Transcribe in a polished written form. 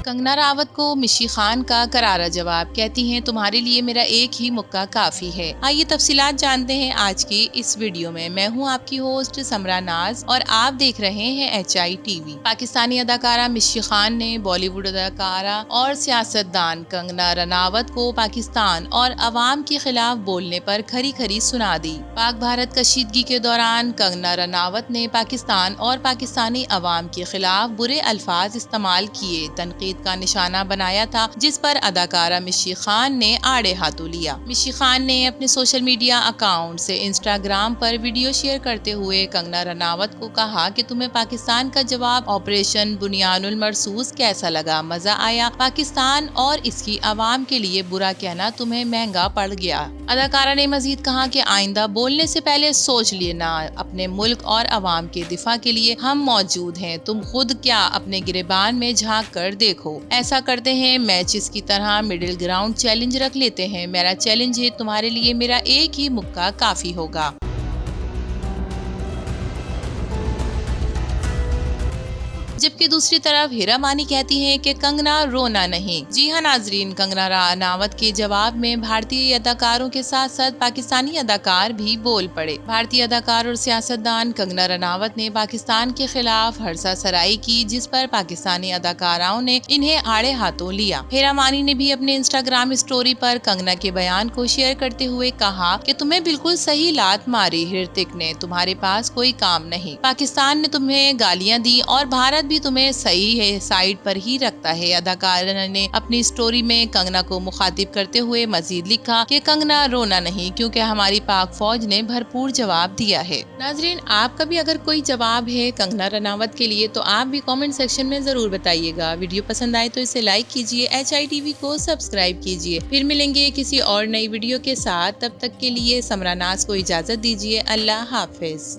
कंगना रावत को मिशी खान का करारा जवाब, कहती हैं तुम्हारे लिए मेरा एक ही मुक्का काफी है। आइए तफसीलात जानते हैं आज की इस वीडियो में। मैं हूं आपकी होस्ट समरा नाज और आप देख रहे हैं HI TV। पाकिस्तानी अदाकारा मिशी खान ने बॉलीवुड अदाकारा और सियासतदान कंगना रनावत को पाकिस्तान और अवाम के खिलाफ बोलने पर खरी खरी सुना दी। पाक भारत कशीदगी के दौरान कंगना रनावत ने पाकिस्तान और पाकिस्तानी अवाम के खिलाफ बुरे अल्फाज इस्तेमाल किए, तनकीद का निशाना बनाया था, जिस पर अदाकारा मिशी खान ने आड़े हाथों लिया। मिशी खान ने अपने सोशल मीडिया अकाउंट से इंस्टाग्राम पर वीडियो शेयर करते हुए कंगना रनावत को कहा कि तुम्हें पाकिस्तान का जवाब ऑपरेशन बुनियानुल मरसूस कैसा लगा? मजा आया? पाकिस्तान और इसकी आवाम के लिए बुरा कहना तुम्हें महंगा पड़ गया। अदाकारा ने मजीद कहा कि आइंदा बोलने से पहले सोच लेना, अपने मुल्क और अवाम के दिफा के लिए हम मौजूद हैं। तुम खुद क्या अपने गिरेबान में झांक कर देखो। ऐसा करते हैं मैचेस की तरह मिडिल ग्राउंड चैलेंज रख लेते हैं। मेरा चैलेंज है तुम्हारे लिए मेरा एक ही मुक्का काफी होगा। जबकि दूसरी तरफ हीरा मानी कहती हैं कि कंगना रोना नहीं। जी हां नाजरीन, कंगना रनावत के जवाब में भारतीय अदाकारों के साथ साथ पाकिस्तानी अदाकार भी बोल पड़े। भारतीय अदाकार और सियासतदान कंगना रनावत ने पाकिस्तान के खिलाफ हरसा सराई की, जिस पर पाकिस्तानी अदाकाराओं ने इन्हें आड़े हाथों लिया। हीरा मानी ने भी अपने इंस्टाग्राम स्टोरी पर कंगना के बयान को शेयर करते हुए कहा कि तुम्हें बिल्कुल सही लात मारी ऋतिक ने, तुम्हारे पास कोई काम नहीं। पाकिस्तान ने तुम्हें गालियां दी और भारत भी तुम्हें सही है साइड पर ही रखता है। अदाकारा ने अपनी स्टोरी में कंगना को मुखातिब करते हुए मजीद लिखा कि कंगना रोना नहीं, क्योंकि हमारी पाक फौज ने भरपूर जवाब दिया है। नाजरीन, आपका भी अगर कोई जवाब है कंगना रनावत के लिए तो आप भी कमेंट सेक्शन में जरूर बताइएगा। वीडियो पसंद आए तो इसे लाइक कीजिए, HI TV को सब्सक्राइब कीजिए। फिर मिलेंगे किसी और नई वीडियो के साथ, तब तक के लिए समरा नाज को इजाजत दीजिए। अल्लाह हाफिज।